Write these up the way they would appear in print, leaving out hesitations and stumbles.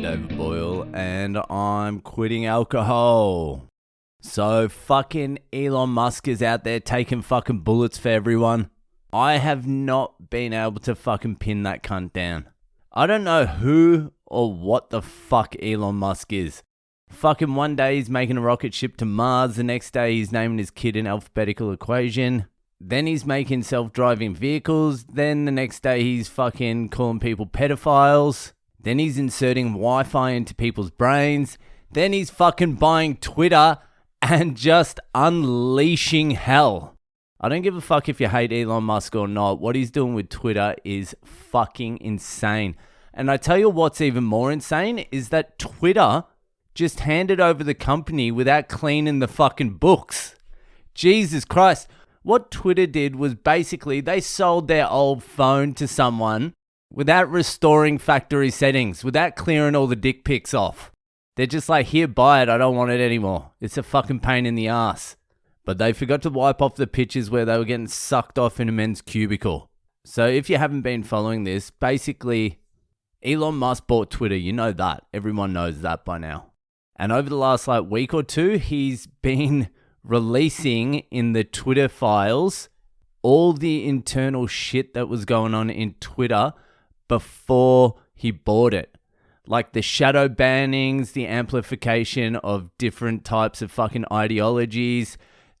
David Boyle, and I'm quitting alcohol. So fucking Elon Musk is out there taking fucking bullets for everyone. I have not been able to fucking pin that cunt down. I don't know who or what the fuck Elon Musk is. Fucking one day he's making a rocket ship to Mars, the next day he's naming his kid an alphabetical equation. Then he's making self-driving vehicles. Then the next day he's fucking calling people pedophiles. Then he's inserting Wi-Fi into people's brains. Then he's fucking buying Twitter and just unleashing hell. I don't give a fuck if you hate Elon Musk or not. What he's doing with Twitter is fucking insane. And I tell you what's even more insane is that Twitter just handed over the company without cleaning the fucking books. Jesus Christ. What Twitter did was basically they sold their old phone to someone without restoring factory settings, without clearing all the dick pics off. They're just like, here, buy it. I don't want it anymore. It's a fucking pain in the ass. But they forgot to wipe off the pictures where they were getting sucked off in a men's cubicle. So if you haven't been following this, basically Elon Musk bought Twitter. You know that. Everyone knows that by now. And over the last week or two, he's been releasing in the Twitter files all the internal shit that was going on in Twitter before he bought it. Like the shadow bannings, the amplification of different types of fucking ideologies,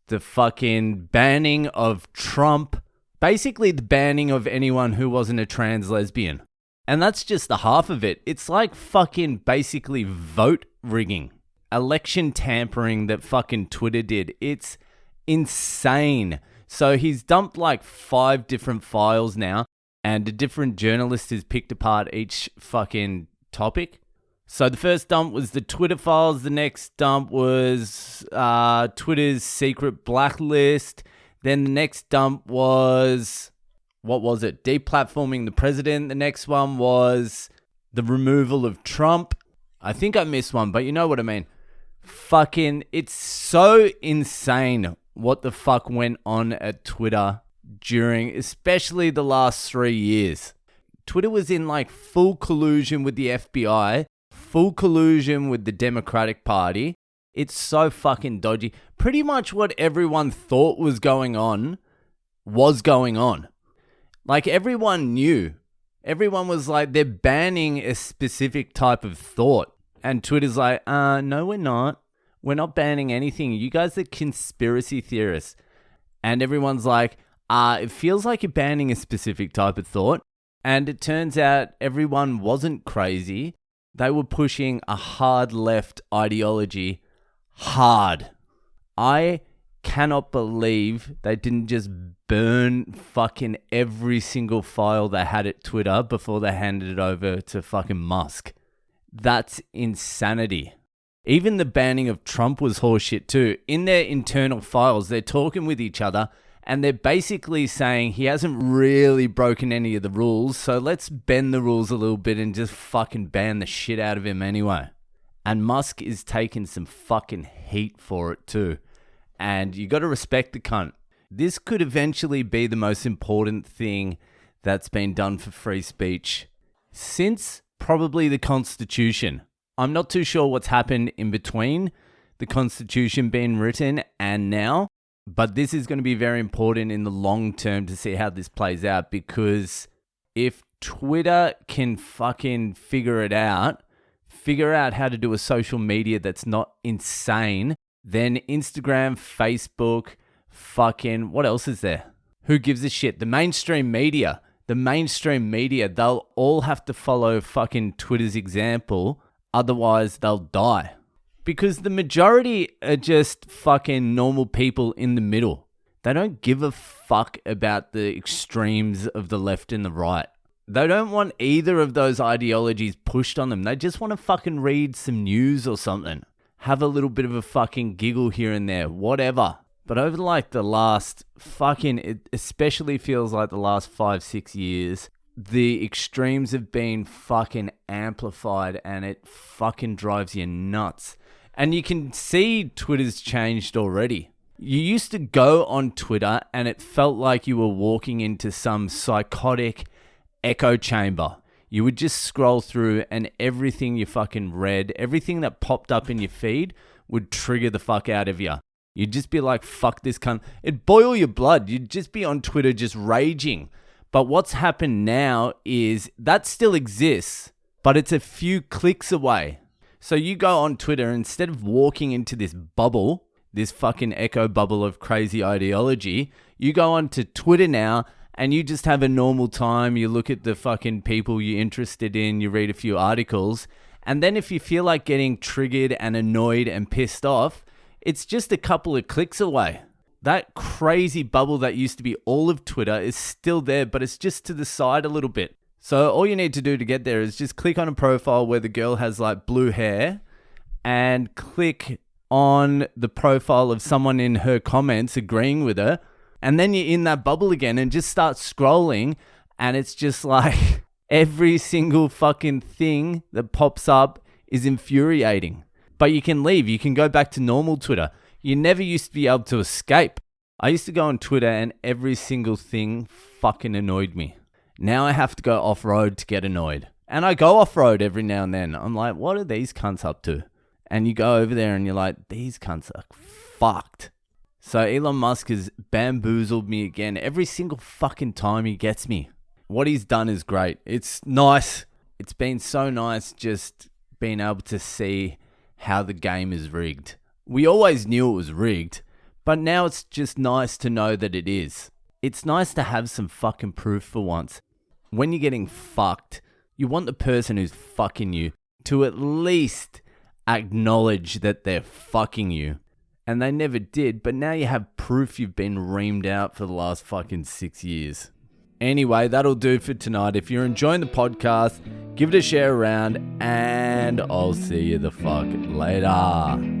the fucking banning of Trump, basically the banning of anyone who wasn't a trans lesbian. And that's just the half of it. It's like fucking basically vote rigging. Election tampering that fucking Twitter did. It's insane. So he's dumped like 5 different files now, and a different journalist has picked apart each fucking topic. So the first dump was the Twitter files. The next dump was Twitter's secret blacklist. Then the next dump was, what was it? Deplatforming the president. The next one was the removal of Trump. I think I missed one, but you know what I mean. Fucking, it's so insane what the fuck went on at Twitter during, especially the last 3 years. Twitter was in like full collusion with the FBI, full collusion with the Democratic Party. It's so fucking dodgy. Pretty much what everyone thought was going on. Like everyone knew. Everyone was like, they're banning a specific type of thought. And Twitter's like, no, we're not. We're not banning anything. You guys are conspiracy theorists. And everyone's like, it feels like you're banning a specific type of thought. And it turns out everyone wasn't crazy. They were pushing a hard left ideology hard. I cannot believe they didn't just burn fucking every single file they had at Twitter before they handed it over to fucking Musk. That's insanity. Even the banning of Trump was horseshit too. In their internal files, they're talking with each other and they're basically saying he hasn't really broken any of the rules, so let's bend the rules a little bit and just fucking ban the shit out of him anyway. And Musk is taking some fucking heat for it too. And you got to respect the cunt. This could eventually be the most important thing that's been done for free speech since probably the Constitution. I'm not too sure what's happened in between the Constitution being written and now, but this is going to be very important in the long term to see how this plays out, because if Twitter can fucking figure out how to do a social media that's not insane, then Instagram, Facebook, fucking, what else is there? Who gives a shit? The mainstream media, they'll all have to follow fucking Twitter's example. Otherwise, they'll die. Because the majority are just fucking normal people in the middle. They don't give a fuck about the extremes of the left and the right. They don't want either of those ideologies pushed on them. They just want to fucking read some news or something. Have a little bit of a fucking giggle here and there. Whatever. But over the last it especially feels like the last 5-6 years, the extremes have been fucking amplified and it fucking drives you nuts. And you can see Twitter's changed already. You used to go on Twitter and it felt like you were walking into some psychotic echo chamber. you would just scroll through and everything you fucking read, everything that popped up in your feed would trigger the fuck out of you. You'd just be like, fuck this cunt. It'd boil your blood. You'd just be on Twitter just raging. But what's happened now is that still exists, but it's a few clicks away. So you go on Twitter, instead of walking into this bubble, this fucking echo bubble of crazy ideology, you go on to Twitter now and you just have a normal time. You look at the fucking people you're interested in, you read a few articles, and then if you feel like getting triggered and annoyed and pissed off, it's just a couple of clicks away. That crazy bubble that used to be all of Twitter is still there, but it's just to the side a little bit. So all you need to do to get there is just click on a profile where the girl has like blue hair and click on the profile of someone in her comments agreeing with her. And then you're in that bubble again and just start scrolling. And it's just like every single fucking thing that pops up is infuriating. But you can leave. You can go back to normal Twitter. You never used to be able to escape. I used to go on Twitter and every single thing fucking annoyed me. Now I have to go off-road to get annoyed. And I go off-road every now and then. I'm like, what are these cunts up to? And you go over there and you're like, these cunts are fucked. So Elon Musk has bamboozled me again every single fucking time he gets me. What he's done is great. It's nice. It's been so nice just being able to see how the game is rigged. We always knew it was rigged, but now it's just nice to know that it is. It's nice to have some fucking proof for once. When you're getting fucked, you want the person who's fucking you to at least acknowledge that they're fucking you. And they never did, but now you have proof you've been reamed out for the last fucking 6 years. Anyway, that'll do for tonight. If you're enjoying the podcast, give it a share around, and I'll see you the fuck later.